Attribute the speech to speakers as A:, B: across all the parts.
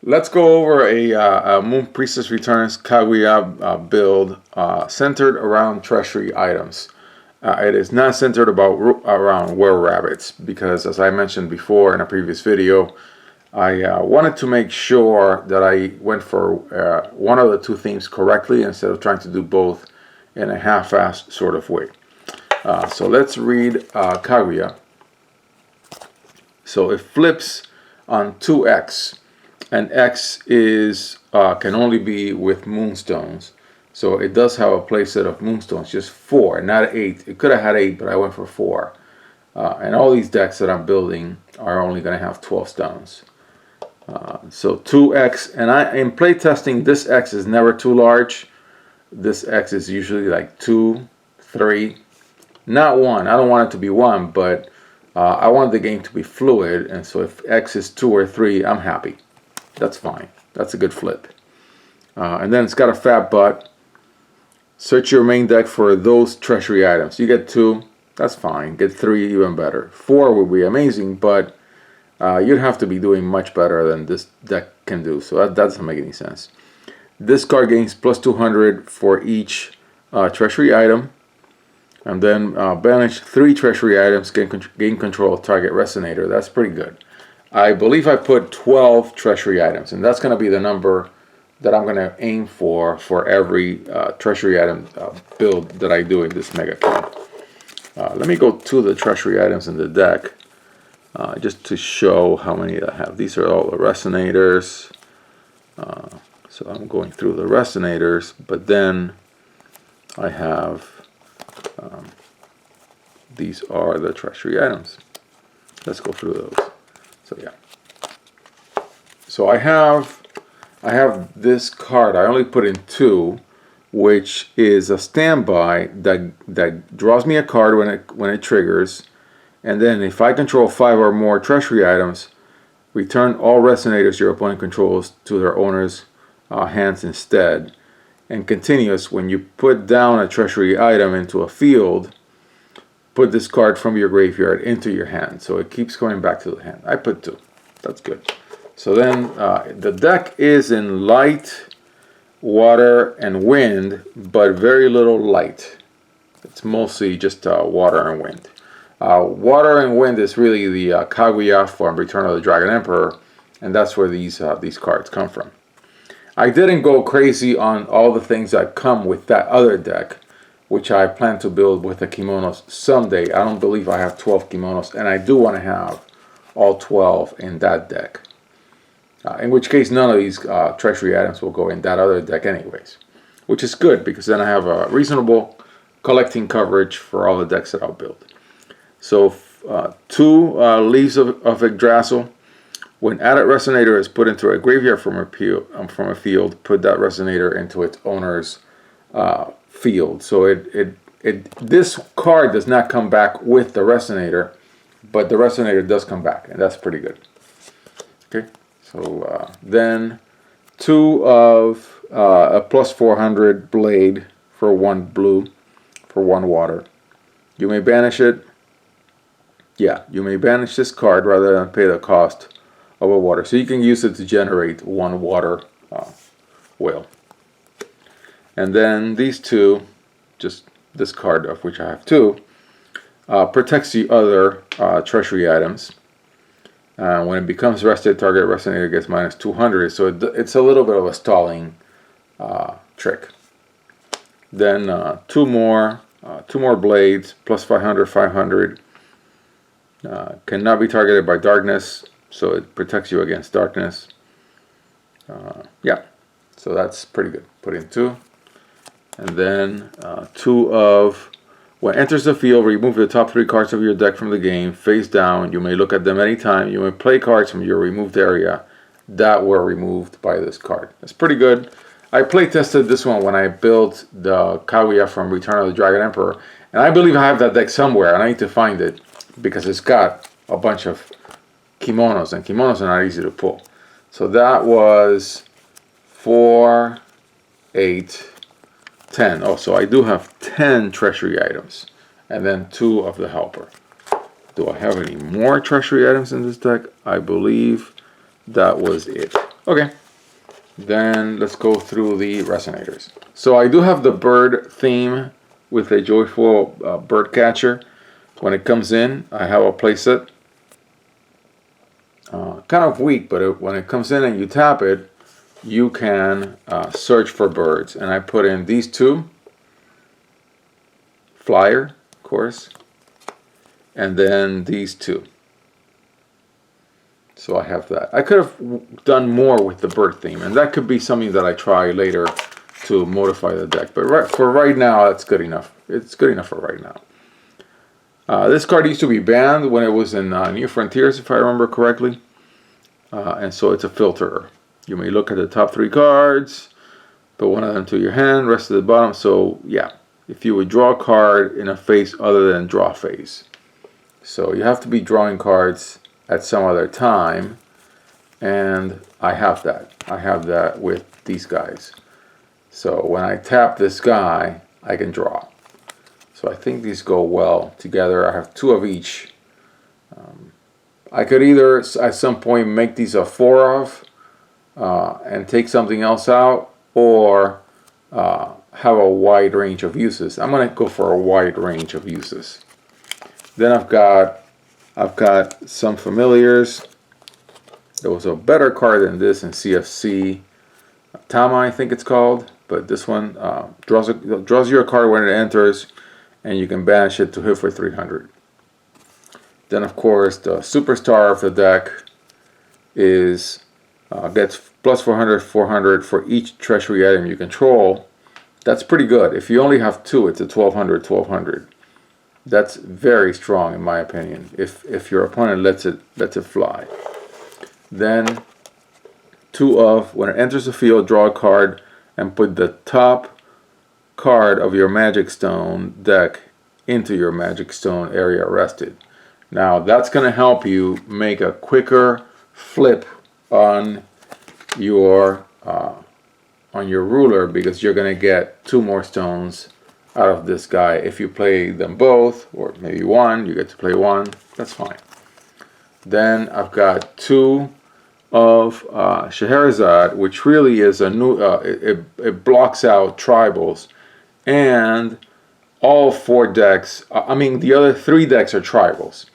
A: Let's go over a Moon Priestess Returns Kaguya build centered around Treasury items. It is not centered around were rabbits because, as I mentioned before in a previous video, I wanted to make sure that I went for one of the two themes correctly instead of trying to do both in a half-assed sort of way. So let's read Kaguya. So it flips on 2x, and x is can only be with moonstones. So it does have a playset of moonstones, just 4, not 8. It could have had 8, but I went for 4. And all these decks that I'm building are only going to have 12 stones. So 2x, and in playtesting, this x is never too large. This x is usually like 2, 3, not 1. I don't want it to be 1, but I want the game to be fluid, and so if x is 2 or 3, I'm happy. That's fine. That's a good flip. And then it's got a fat butt. Search your main deck for those treasury items. You get 2, that's fine. Get 3, even better. 4 would be amazing, but you'd have to be doing much better than this deck can do. So that doesn't make any sense. This card gains plus 200 for each treasury item. And then banish 3 treasury items, gain control of target resonator. That's pretty good. I believe I put 12 treasury items, and that's going to be the number that I'm going to aim for every treasury item build that I do in this mega cube. Let me go to the treasury items in the deck just to show how many I have. These are all the resonators. So I'm going through the resonators, but then I have these are the treasury items. Let's go through those. So yeah. So I have this card. I only put in 2, which is a standby that draws me a card when it triggers, and then if I control 5 or more treasury items, return all resonators your opponent controls to their owner's hands instead. And continuous, when you put down a treasury item into a field, put this card from your graveyard into your hand. So it keeps going back to the hand. I put 2. That's good. So then the deck is in light, water, and wind, but very little light. It's mostly just water and wind. Water and wind is really the Kaguya from Return of the Dragon Emperor, and that's where these cards come from. I didn't go crazy on all the things that come with that other deck, which I plan to build with the kimonos someday. I don't believe I have 12 kimonos, and I do want to have all 12 in that deck. In which case, none of these treasury items will go in that other deck anyways. Which is good, because then I have a reasonable collecting coverage for all the decks that I'll build. So, 2 Leaves of Yggdrasil. When added resonator is put into a graveyard from a field, put that resonator into its owner's field. So this card does not come back with the resonator, but the resonator does come back, and that's pretty good. Okay, so then 2 of a plus 400 blade for 1 blue, for 1 water. You may banish it. Yeah, you may banish this card rather than pay the cost of a water. So you can use it to generate 1 water whale. And then these 2, just this card, of which I have 2, protects the other treasury items. When it becomes rested, target resonator gets minus 200. So it's a little bit of a stalling trick. Then 2 more blades, plus 500, 500. Cannot be targeted by darkness, so it protects you against darkness. Yeah, so that's pretty good. Put in 2. And then 2 of, when enters the field, remove the top 3 cards of your deck from the game, face down. You may look at them anytime. You may play cards from your removed area that were removed by this card. That's pretty good. I play tested this one when I built the Kaguya from Return of the Dragon Emperor, and I believe I have that deck somewhere, and I need to find it because it's got a bunch of kimonos, and kimonos are not easy to pull. So that was 4, 8, 10. Oh, so I do have 10 treasury items, and then 2 of the helper. Do I have any more treasury items in this deck? I believe that was it. Okay, then let's go through the resonators. So I do have the bird theme with a joyful bird catcher. When it comes in, I have a playset. Kind of weak, but when it comes in and you tap it, you can search for birds. And I put in these two, flyer, of course, and then these two. So I have that. I could have done more with the bird theme, and that could be something that I try later to modify the deck. But for right now, that's good enough. It's good enough for right now. This card used to be banned when it was in New Frontiers, if I remember correctly. And so it's a filterer. You may look at the top 3 cards, put one of them to your hand, rest of the bottom. So yeah, if you would draw a card in a phase other than draw phase. So you have to be drawing cards at some other time, and I have that. I have that with these guys. So when I tap this guy, I can draw. So I think these go well together. I have 2 of each. I could either at some point make these a 4 of and take something else out, or have a wide range of uses. I'm going to go for a wide range of uses. Then I've got some familiars. There was a better card than this in CFC, Tama I think it's called, but this one draws you a card when it enters, and you can banish it to hit for 300. Then of course the superstar of the deck is gets plus 400, 400 for each treasury item you control. That's pretty good. If you only have 2, it's a 1200, 1200. That's very strong in my opinion. If your opponent lets it fly. Then 2 of, when it enters the field, draw a card and put the top card of your Magic Stone deck into your Magic Stone area rested. Now that's going to help you make a quicker flip on your ruler, because you're going to get 2 more stones out of this guy. If you play them both, or maybe 1, you get to play 1, that's fine. Then I've got 2 of Scheherazade, which really is a new, it blocks out tribals, and all 4 decks, the other 3 decks are tribals.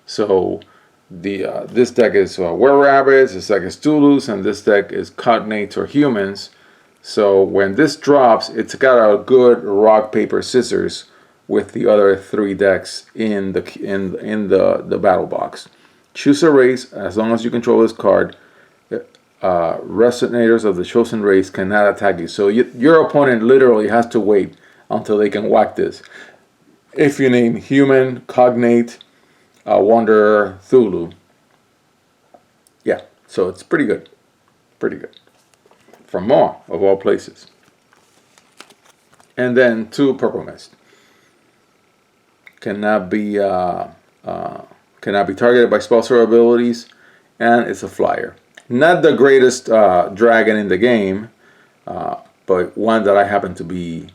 A: So this deck is Were-Rabbits, this deck is Tulus, and this deck is Cognates or Humans. So when this drops, it's got a good rock, paper, scissors with the other 3 decks in the battle box. Choose a race. As long as you control this card, resonators of the chosen race cannot attack you. So your opponent literally has to wait until they can whack this. If you name Human, Cognate, Wanderer, Thulu. Yeah, so it's pretty good. Pretty good. From Maw, of all places. And then 2 Purple Mist. Cannot be targeted by spells or abilities, and it's a flyer. Not the greatest dragon in the game, but one that I happen to be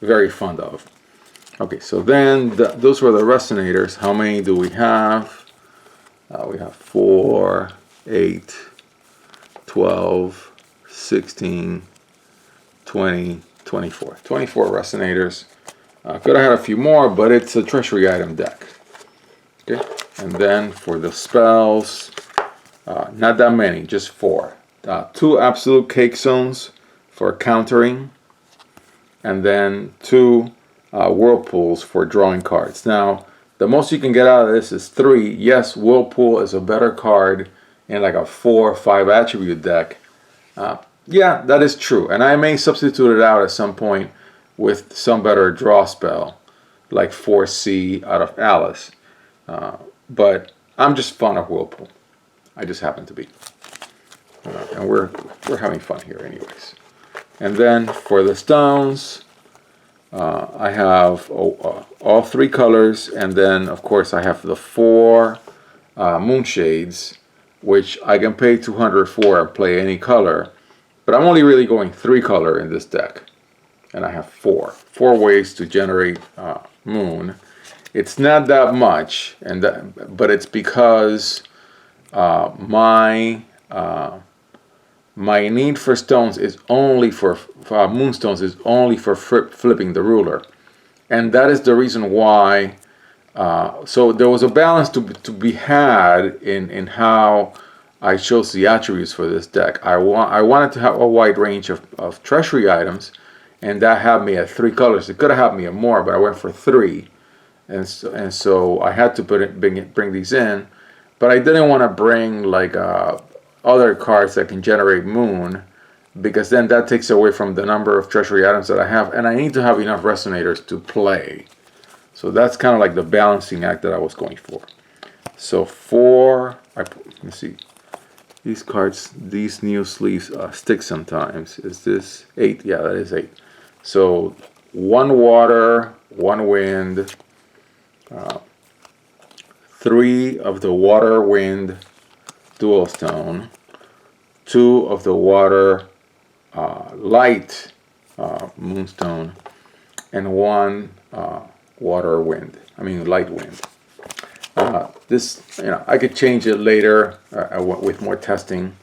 A: very fond of. Okay, so then those were the resonators. How many do we have? We have 4, 8, 12, 16, 20, 24. 24 resonators. Could have had a few more, but it's a treasury item deck. Okay, and then for the spells, not that many, just 4. 2 absolute cake zones for countering, and then 2 whirlpools for drawing cards. Now, the most you can get out of this is 3. Yes, whirlpool is a better card in like a 4 or 5 attribute deck. Yeah, that is true, and I may substitute it out at some point with some better draw spell, like 4C out of Alice. But I'm just fond of whirlpool. I just happen to be, and we're having fun here, anyways. And then for the stones, I have all 3 colors, and then of course I have the 4 Moonshades, which I can pay 200 for and play any color. But I'm only really going 3 color in this deck, and I have 4 ways to generate Moon. It's not that much, but it's because my my need for stones is only for moonstones is only for flipping the ruler, and that is the reason why. So there was a balance to be had in how I chose the attributes for this deck. I wanted to have a wide range of treasury items, and that had me at 3 colors. It could have had me at more, but I went for 3, and so I had to bring these in, but I didn't want to bring like other cards that can generate moon, because then that takes away from the number of treasury items that I have, and I need to have enough resonators to play. So that's kind of like the balancing act that I was going for. So let me see, these cards, these new sleeves stick sometimes. Is this 8? Yeah, that is 8. So 1 water, 1 wind, 3 of the water wind dual stone, 2 of the water light moonstone, and 1 water wind. I mean light wind. This, I could change it later with more testing.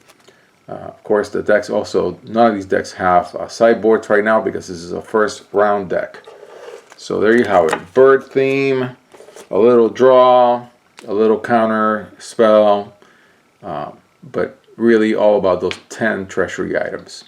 A: Of course, the decks also, none of these decks have sideboards right now because this is a first round deck. So there you have it. Bird theme, a little draw, a little counter spell, but really all about those 10 treasury items.